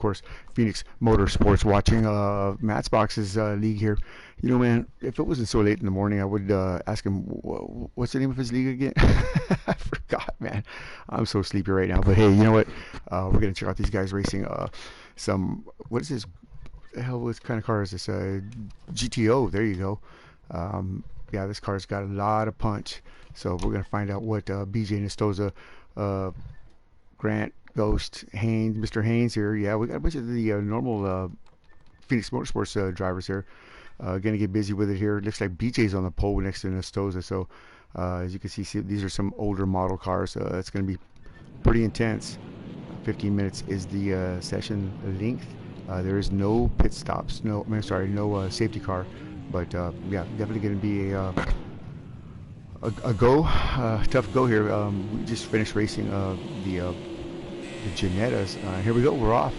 course, Phoenix Motorsports, watching Matsbox's league here. You know, man, if it wasn't so late in the morning, I would ask him what's the name of his league again. I forgot, man. I'm so sleepy right now. But hey, you know what? We're gonna check out these guys racing some. What is this? The hell, what kind of car is this? GTO. There you go. Yeah, this car's got a lot of punch. So we're gonna find out what BJ Nestoza, Grant, Ghost, Haynes, Mr. Haynes here. Yeah, we got a bunch of the normal Phoenix Motorsports drivers here. Gonna get busy with it here. It looks like BJ's on the pole next to Nestoza. So as you can see, these are some older model cars. It's gonna be pretty intense. 15 minutes is the session length. There is no pit stops. No, no safety car. But yeah, definitely gonna be a go, tough go here. We just finished racing the Janettas. Here we go. We're off.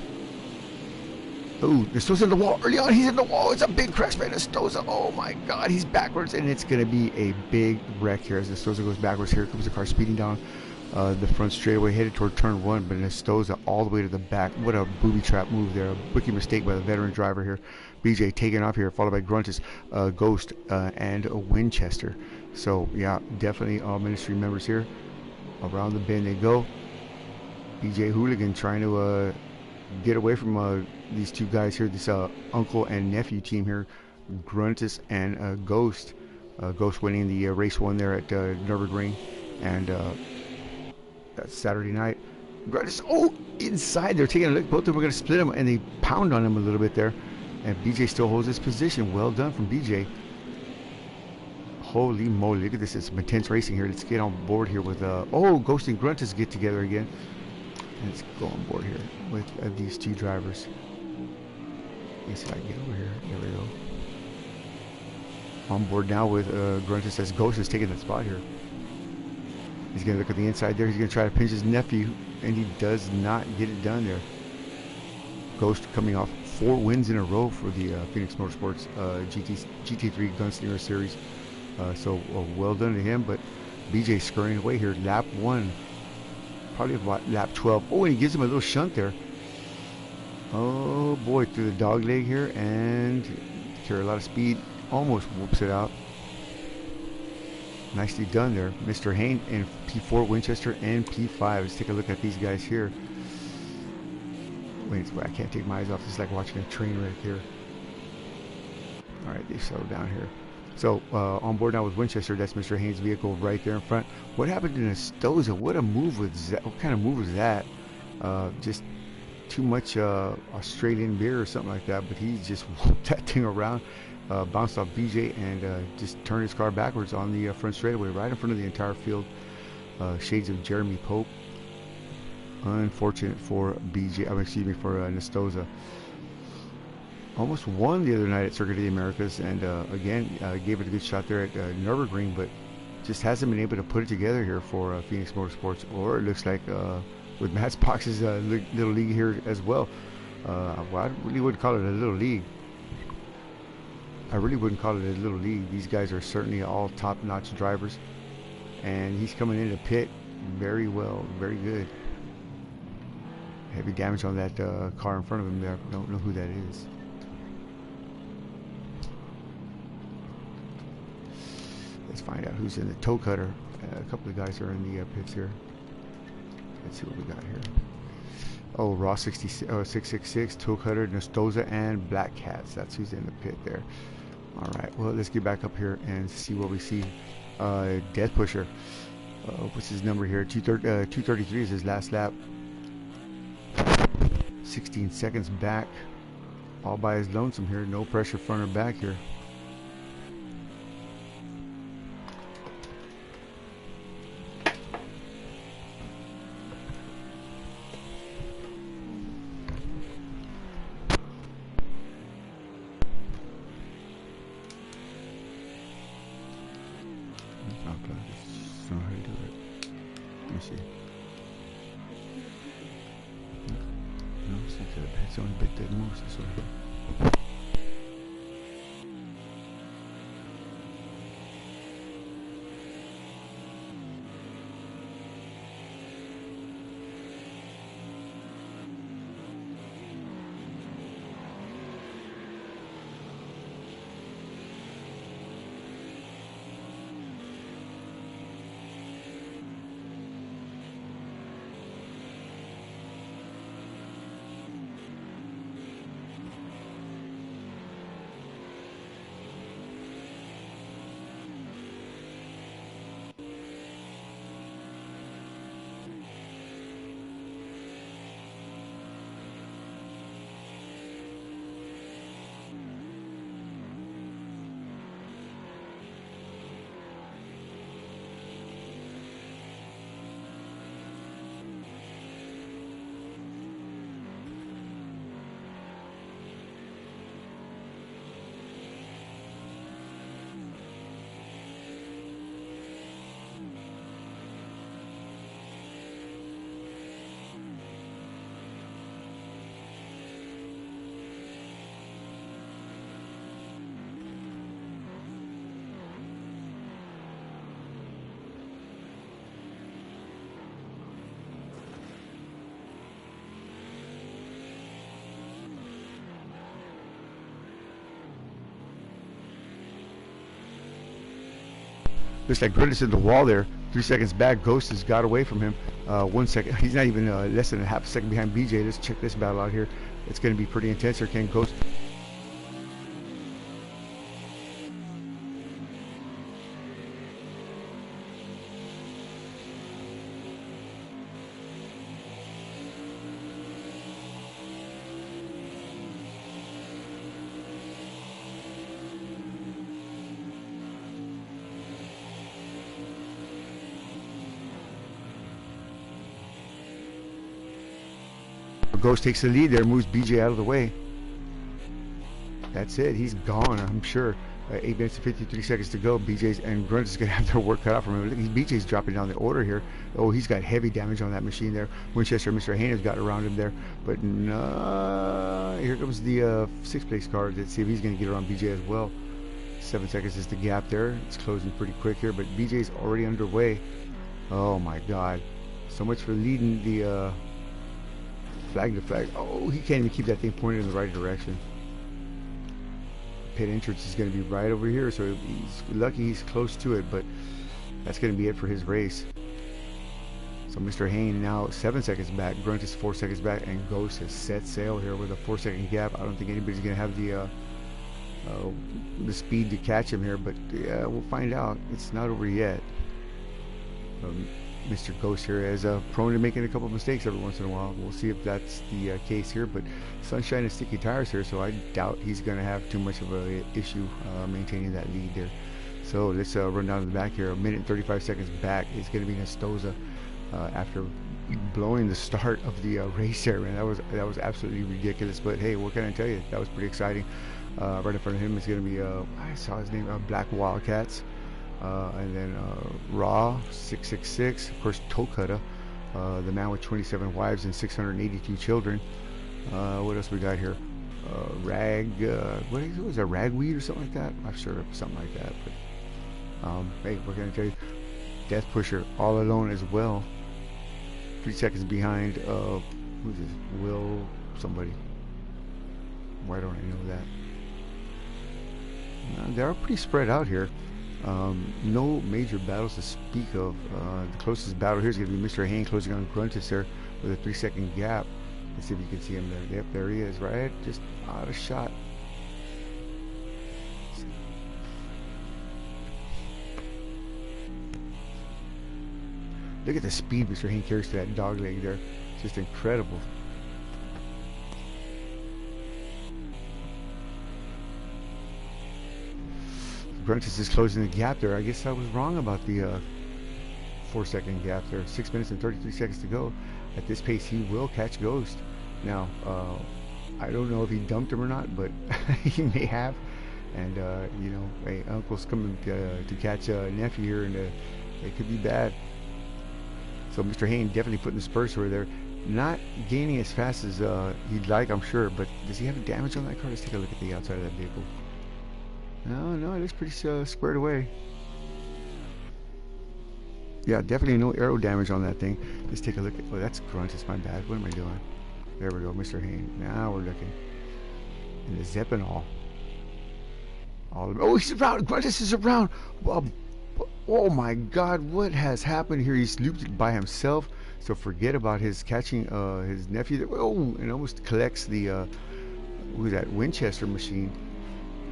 Oh, Nestoza's in the wall early on. He's in the wall. It's a big crash by Nestoza. Oh my God, he's backwards, and it's gonna be a big wreck here as Nestoza goes backwards. Here comes the car speeding down the front straightaway, headed toward turn one, but Nestoza all the way to the back. What a booby trap move there. A rookie mistake by the veteran driver here. BJ taking off here, followed by Gruntus, Ghost, and Winchester. So yeah, definitely all ministry members here. Around the bend they go. BJ Hooligan trying to get away from these two guys here, this uncle and nephew team here, Gruntus and Ghost. Ghost winning the race one there at Nürburgring, and that's Saturday night. Gruntus, oh, inside, they're taking a look. Both of them are going to split him, and they pound on him a little bit there. And BJ still holds his position. Well done from BJ. Holy moly, look at this. It's some intense racing here. Let's get on board here with, oh, Ghost and Gruntus get together again. Let's go on board here with these two drivers. Let's see if I can get over here. There we go. On board now with Gruntus as Ghost is taking that spot here. He's going to look at the inside there. He's going to try to pinch his nephew, and he does not get it done there. Ghost coming off 4 wins in a row for the Phoenix Motorsports GT3 Gunslinger Series. So well done to him, but BJ scurrying away here. Lap 1. Probably about lap 12. Oh, and he gives him a little shunt there. Oh boy, through the dog leg here, and carry a lot of speed. Almost whoops it out. Nicely done there. Mr. Hayne in P4, Winchester, and P5. Let's take a look at these guys here. Wait, I can't take my eyes off. It's like watching a train wreck here. Alright, they settle down here. So, on board now with Winchester. That's Mr. Haynes' vehicle right there in front. What happened to Nestoza? What a move was that? What kind of move was that? Just too much Australian beer or something like that. But he just whooped that thing around. Bounced off BJ and just turned his car backwards on the front straightaway, right in front of the entire field. Shades of Jeremy Pope. Unfortunate for BJ. Excuse me, for Nestoza. Almost won the other night at Circuit of the Americas, and again gave it a good shot there at Nürburgring, but just hasn't been able to put it together here for Phoenix Motorsports. Or it looks like with Matsbox's little league here as well. Well, I really wouldn't call it a little league. I really wouldn't call it a little league. These guys are certainly all top-notch drivers, and he's coming into pit very well, very good. Heavy damage on that car in front of him there. Don't know who that is. Let's find out who's in the toe cutter. A couple of guys are in the pits here. Let's see what we got here. Oh, Raw 666, toe cutter, Nestoza, and Black Cats. That's who's in the pit there. All right, well, let's get back up here and see what we see. Death Pusher. What's his number here? 233 is his last lap. 16 seconds back. All by his lonesome here. No pressure front or back here. Know how to do it. Let me see. No, it's only a bit that moves this way. Looks like Grillis in the wall there. 3 seconds back. Ghost has got away from him. 1 second. He's not even less than a half a second behind BJ. Let's check this battle out here. It's going to be pretty intense here. Can Ghost... Ghost takes the lead there, moves BJ out of the way. That's it. He's gone, I'm sure. 8 minutes and 53 seconds to go. BJ's and Grunt is going to have their work cut out from him. Look, BJ's dropping down the order here. Oh, he's got heavy damage on that machine there. Winchester, Mr. Haynes got around him there. But no, here comes the 6th place car. Let's see if he's going to get around BJ as well. 7 seconds is the gap there. It's closing pretty quick here, but BJ's already underway. Oh my God. So much for leading the... flag to flag. Oh, he can't even keep that thing pointed in the right direction. Pit entrance is going to be right over here, so he's lucky he's close to it, but that's going to be it for his race. So Mr. Hayne now 7 seconds back, Grunt is 4 seconds back, and Ghost has set sail here with a 4-second gap. I don't think anybody's going to have the speed to catch him here, but yeah, we'll find out. It's not over yet. Mr. Ghost here is prone to making a couple of mistakes every once in a while. We'll see if that's the case here, but sunshine and sticky tires here, so I doubt he's going to have too much of an issue maintaining that lead there. So let's run down to the back here. 1 minute and 35 seconds back is going to be Nestoza after blowing the start of the race there, man. That was absolutely ridiculous, but hey, what can I tell you? That was pretty exciting. Right in front of him is going to be I saw his name, Black Wildcats. And then Raw 666, of course Tokutta, the man with 27 wives and 682 children. What else we got here? Rag, what is it, Ragweed or something like that? I'm sure something like that. But hey, what can I tell you? Death Pusher all alone as well. 3 seconds behind. Who's this? Will somebody? Why don't I know that? They are pretty spread out here. No major battles to speak of. The closest battle here is going to be Mr. Hayne closing on Gruntus there with a 3-second gap. Let's see if you can see him there. Yep, there he is, right? Just out of shot. Look at the speed Mr. Hayne carries to that dog leg there. Just incredible. Gruntus is closing the gap there. I guess I was wrong about the 4-second gap there. 6 minutes and 33 seconds to go. At this pace, he will catch Ghost. Now, I don't know if he dumped him or not, but he may have. And, you know, hey, Uncle's coming to catch nephew here, and it could be bad. So Mr. Hayne definitely putting the spurs over there. Not gaining as fast as he'd like, I'm sure, but does he have damage on that car? Let's take a look at the outside of that vehicle. No, it looks pretty squared away. Yeah, definitely no aero damage on that thing. Let's take a look at... Oh, that's Grunt. It's my bad. What am I doing? There we go, Mr. Hayne. Now we're looking. And the Zeppinol. Oh, he's around. Gruntus is around. Oh my God, what has happened here? He's looped it by himself. So forget about his catching his nephew there. Oh, and almost collects the who's that, Winchester machine.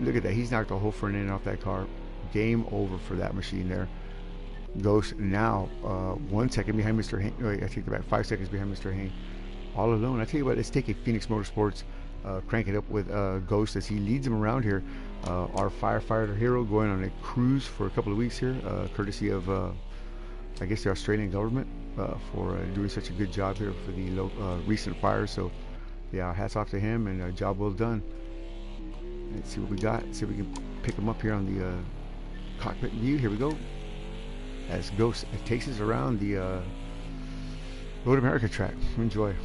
Look at that. He's knocked the whole front end off that car. Game over for that machine there. Ghost now 1 second behind Mr. Hayne. Wait, I take it back. 5 seconds behind Mr. Hayne. All alone. I tell you what, let's take a Phoenix Motorsports, crank it up with Ghost as he leads him around here. Our firefighter hero going on a cruise for a couple of weeks here, courtesy of I guess the Australian government for doing such a good job here for the recent fire. So yeah, hats off to him, and job well done. Let's see what we got. See if we can pick him up here on the cockpit view. Here we go. As Ghost takes us around the Road America track. Enjoy.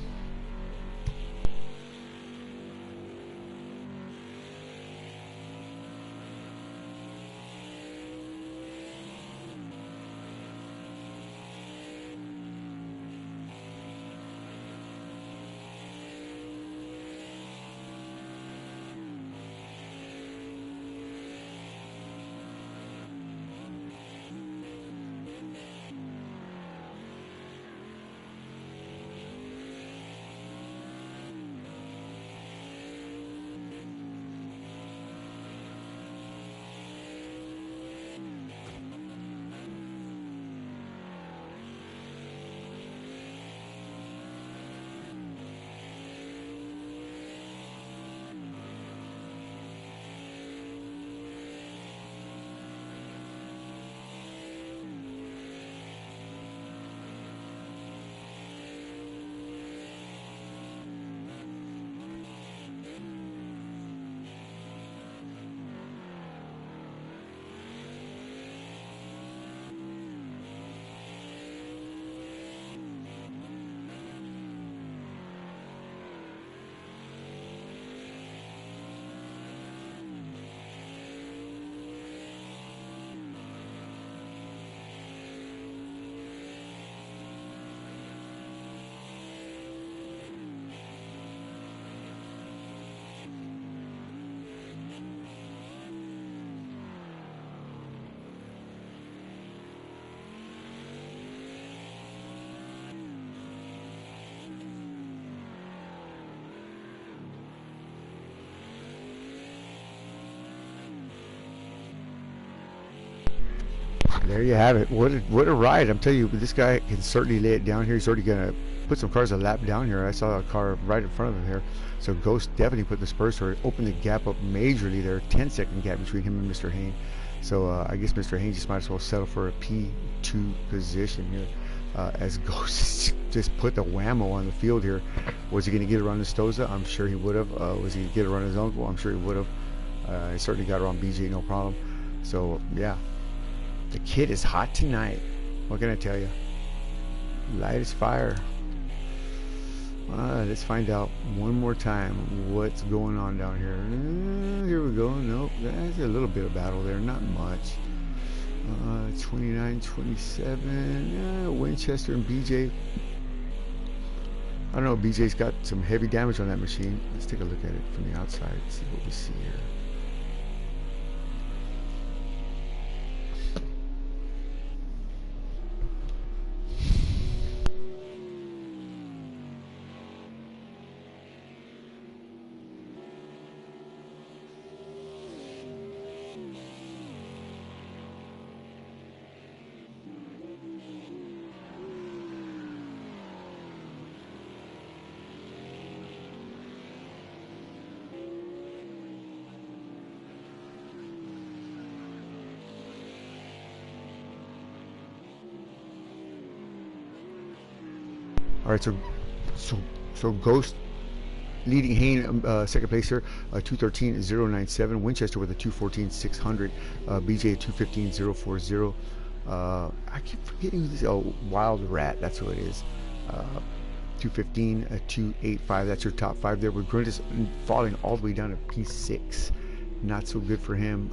There you have it. What a ride! I'm telling you, this guy can certainly lay it down here. He's already gonna put some cars a lap down here. I saw a car right in front of him here. So Ghost definitely put the spurs for it, opened the gap up majorly there. 10-second gap between him and Mr. Hayne. So I guess Mr. Hayne just might as well settle for a P2 position here. As Ghost just put the whammo on the field here. Was he going to get around Stoza? I'm sure he would have. Was he going to get around his uncle? I'm sure he would have. He certainly got around BJ, no problem. So yeah, the kid is hot tonight. What can I tell you? Light as fire. Let's find out one more time what's going on down here. Here we go. Nope, there's a little bit of battle there, not much. 29, 27. Winchester and BJ. I don't know. BJ's got some heavy damage on that machine. Let's take a look at it from the outside. See what we see here. All right, so Ghost leading Hayne second place here, 213.097. Winchester with a 214.600. BJ at 215.040. I keep forgetting who this. Oh, Wild Rat. That's who it is. 215, 285. That's your top five there. With Grundis falling all the way down to P6. Not so good for him.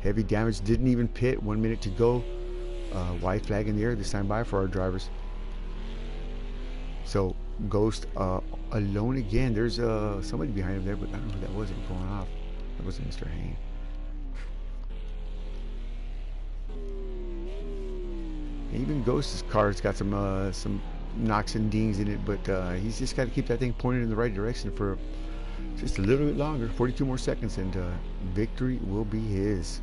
Heavy damage. Didn't even pit. 1 minute to go. White flag in the air this time by for our drivers. So Ghost alone again. There's somebody behind him there, but I don't know who that was. It was going off. That wasn't Mr. Hayne. Even Ghost's car's got some knocks and dings in it, but he's just got to keep that thing pointed in the right direction for just a little bit longer. 42 more seconds, and victory will be his.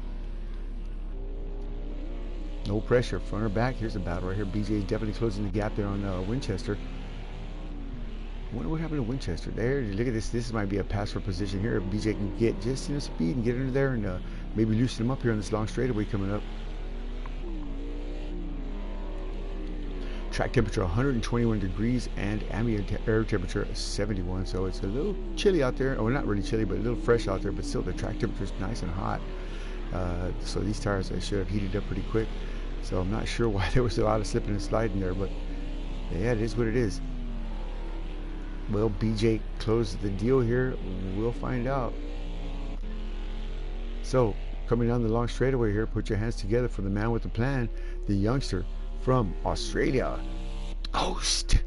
No pressure, front or back. Here's the battle right here. BJ is definitely closing the gap there on Winchester. I wonder what happened to Winchester. There, look at this. This might be a pass for position here. If BJ can get just enough speed and get under there and maybe loosen him up here on this long straightaway coming up. Track temperature 121 degrees and ambient air temperature 71. So it's a little chilly out there. Oh, not really chilly, but a little fresh out there. But still, the track temperature is nice and hot. So these tires should have heated up pretty quick. So I'm not sure why there was a lot of slipping and sliding there, but yeah, it is what it is. Well, BJ closed the deal here. We'll find out. So coming down the long straightaway here, put your hands together for the man with the plan, the youngster from Australia, Ghost,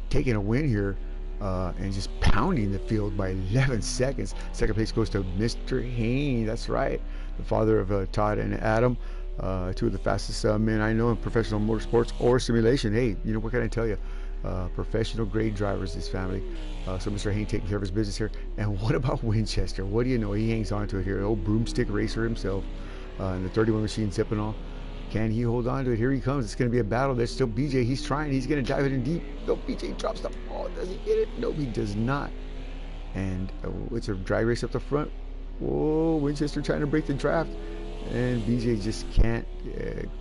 taking a win here and just pounding the field by 11 seconds. Second place goes to Mr. Hayne. That's right, the father of Todd and Adam, two of the fastest men I know in professional motorsports or simulation. Hey, you know, what can I tell you? Professional grade drivers, this family. So Mr. Hayne taking care of his business here. And what about Winchester? What do you know? He hangs on to it here. Old broomstick racer himself, in the 31 machine zipping all. Can he hold on to it? Here he comes. It's going to be a battle. There's still BJ. He's trying. He's going to dive it in deep. No, BJ drops the ball. Does he get it? No, he does not. And it's a drag race up the front. Whoa, Winchester trying to break the draft. And BJ just can't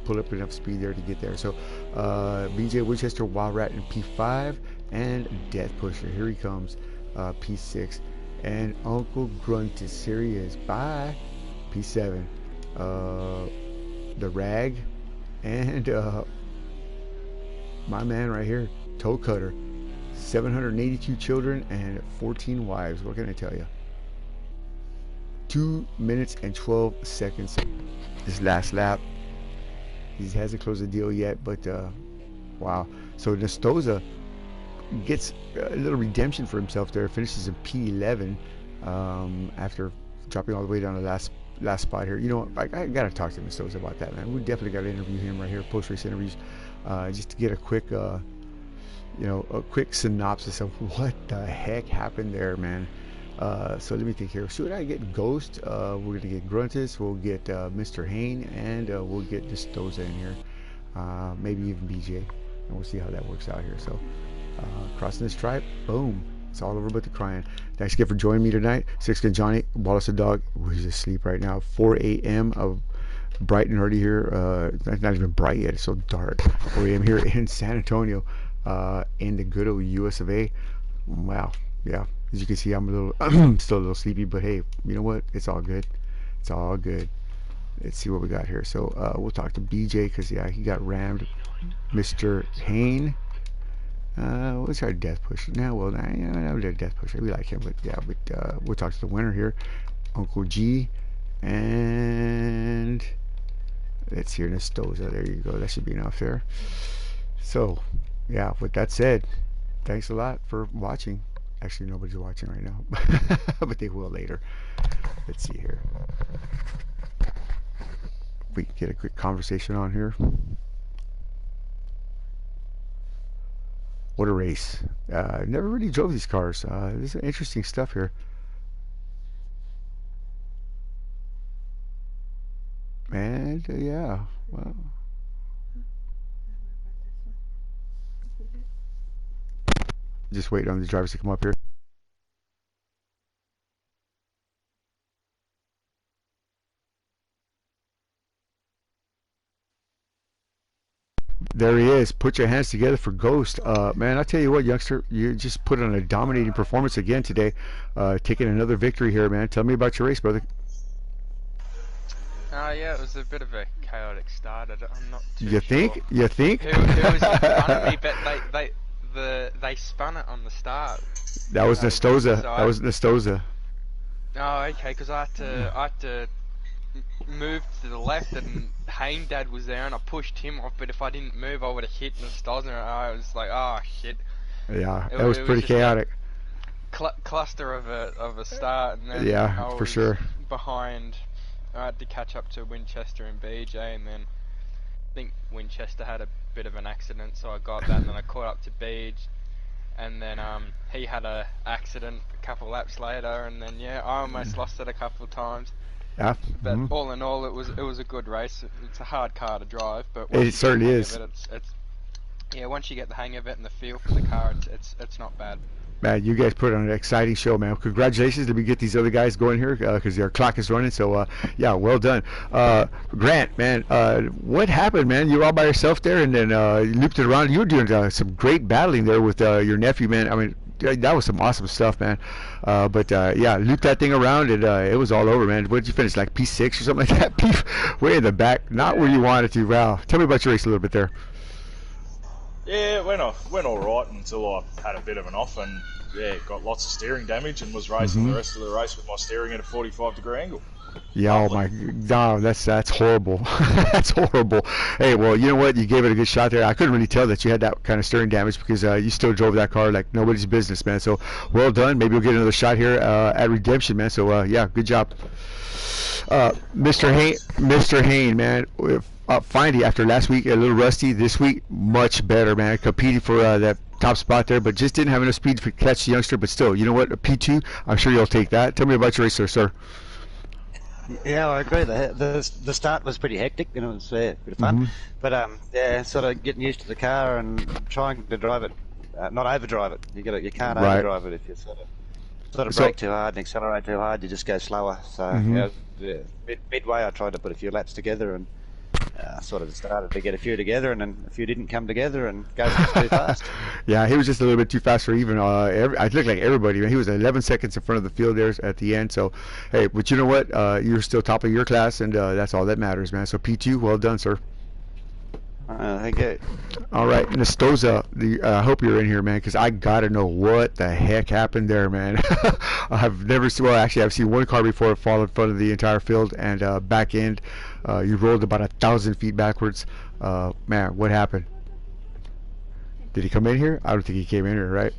pull up enough speed there to get there. So BJ, Winchester, Wild Rat in P5, and Death Pusher. Here he comes, P6. And Uncle Gruntus, here he is. Bye. P7. The Rag. And my man right here, Toe Cutter. 782 children and 14 wives. What can I tell you? 2 minutes and 12 seconds this last lap. He hasn't closed the deal yet, but wow. So Nestoza gets a little redemption for himself there, finishes in P11 after dropping all the way down to last spot here. You know, I gotta talk to Nestoza about that, man. We definitely gotta interview him right here, post-race interviews, just to get a quick you know, a quick synopsis of what the heck happened there, man. So let me think here. Should I get Ghost? We're gonna get Gruntus. We'll get Mr. Hain, and we'll get Distoza in here. Maybe even BJ, and we'll see how that works out here. So crossing this stripe, boom. It's all over but the crying. Thanks again for joining me tonight. Six-Gun Johnny, Wallace the dog, who's asleep right now. 4 a.m. of bright and early here. It's not even bright yet. It's so dark. 4 a.m. here in San Antonio, in the good old US of A. Wow. Yeah. As you can see, I'm a little, still a little sleepy, but hey, you know what? It's all good. It's all good. Let's see what we got here. So we'll talk to BJ because yeah, he got rammed. Mr. Hain. What's our death push? No, well, no, death push. We like him, but yeah, we'll talk to the winner here, Uncle G, and let's hear Nestoza. There you go. That should be enough there. So, yeah. With that said, thanks a lot for watching. Actually, nobody's watching right now, but they will later. Let's see here. We can get a quick conversation on here. What a race. Never really drove these cars. This is interesting stuff here. And yeah, well, just waiting on the drivers to come up here. There he is. Put your hands together for Ghost. Man, I tell you what, youngster, you just put on a dominating performance again today. Taking another victory here, man. Tell me about your race, brother. Yeah, it was a bit of a chaotic start. I'm not too You sure think? You think? who was in front of me, but they spun it on the start. That was Nestoza. So That was Nestoza. Oh, okay, because I had to move to the left, and Dad was there, and I pushed him off. But if I didn't move, I would have hit Nestoza. I was like, oh shit. Yeah, that was pretty chaotic. Cluster of a start, and then yeah, I for was sure. behind. I had to catch up to Winchester and BJ, and then I think Winchester had a bit of an accident, so I got that, and then I caught up to BJ, and then he had a accident a couple laps later, and then yeah, I almost lost it a couple of times. Yeah. But all in all, it was a good race. It's a hard car to drive, but It certainly is. Yeah, once you get the hang of it and the feel for the car, it's not bad. Man, you guys put on an exciting show, man. Congratulations. Let me get these other guys going here because their clock is running. So, yeah, well done. Grant, man, what happened, man? You were all by yourself there and then you looped it around. You were doing some great battling there with your nephew, man. I mean, that was some awesome stuff, man. But yeah, looped that thing around and it was all over, man. What did you finish, like P6 or something like that? Way in the back, not where you wanted to. Wow. Tell me about your race a little bit there. Yeah, it went all right until I had a bit of an off and yeah, got lots of steering damage and was racing the rest of the race with my steering at a 45-degree angle. Yeah, oh my, no, that's horrible. That's horrible. Hey, well, you know what? You gave it a good shot there. I couldn't really tell that you had that kind of steering damage because you still drove that car like nobody's business, man. So well done. Maybe we'll get another shot here at Redemption, man. So yeah, good job, Mr. Hain, man. Finally, after last week a little rusty, this week much better, man. Competing for that top spot there, but just didn't have enough speed to catch the youngster. But still, you know what? A P2, I'm sure you'll take that. Tell me about your race, sir. Yeah, I agree. The start was pretty hectic, and it was a bit of fun. But yeah, sort of getting used to the car and trying to drive it, not overdrive it. You can't overdrive it if you sort of brake too hard and accelerate too hard. You just go slower. So midway, I tried to put a few laps together and sort of started to get a few together, and then a few didn't come together and go too fast. Yeah, he was just a little bit too fast for even. I looked like everybody. Man. He was 11 seconds in front of the field there at the end. So, hey, but you know what? You're still top of your class, and that's all that matters, man. So P2, well done, sir. Thank you. All right, Nestoza, I hope you're in here, man, because I gotta know what the heck happened there, man. I've never seen. Well, actually, I've seen one car before fall in front of the entire field and back end. You rolled about 1,000 feet backwards. Man, what happened? Did he come in here? I don't think he came in here, right?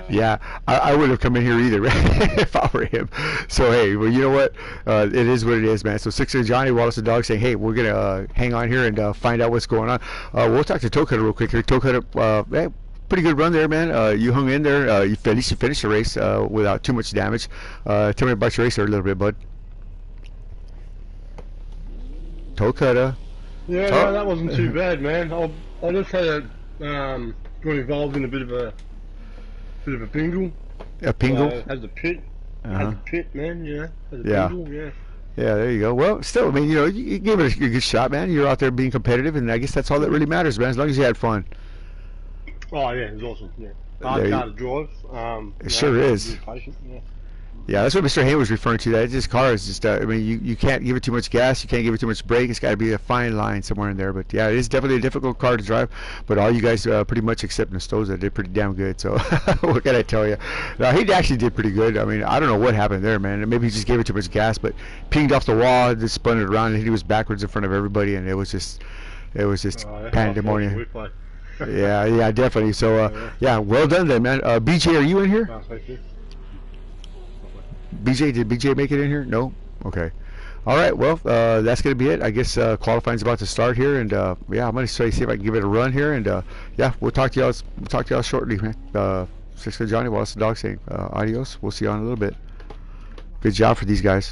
Yeah, I wouldn't have come in here either, right? If I were him. So, hey, well, you know what? It is what it is, man. So, Sixer Johnny, Wallace the dog saying, hey, we're going to hang on here and find out what's going on. We'll talk to Toe Cutter real quick here. Toe Cutter, hey, pretty good run there, man. You hung in there. At least you finished the race without too much damage. Tell me about your race there a little bit, bud. Toe cutter. Yeah, no, that wasn't too bad, man. I just had got involved in a bit of a bingle. A pingle. Had the pit. Had the pit, man. Yeah. Had the Yeah. bingle, yeah. Yeah, there you go. Well, still, I mean, you gave it a good shot, man. You're out there being competitive, and I guess that's all that really matters, man. As long as you had fun. Oh yeah, it was awesome. Yeah. Hard car to drive. It sure is. Patient, yeah. Yeah, that's what Mr. Hayne was referring to. That this car is just, I mean, you can't give it too much gas, you can't give it too much brake. It's got to be a fine line somewhere in there. But yeah, it is definitely a difficult car to drive. But all you guys, pretty much except Nestoza, did pretty damn good. So what can I tell you? No, he actually did pretty good. I mean, I don't know what happened there, man. Maybe he just gave it too much gas, but pinged off the wall, just spun it around, and he was backwards in front of everybody, and it was just pandemonium. Yeah, definitely. So yeah, well done then, man. BJ, are you in here? BJ, did BJ make it in here? No? Okay. All right, well, that's going to be it. I guess qualifying's about to start here, and yeah, I'm going to see if I can give it a run here, and yeah, we'll talk to y'all shortly, man. Six Johnny, what's the dog saying? Adios. We'll see you on a little bit. Good job for these guys.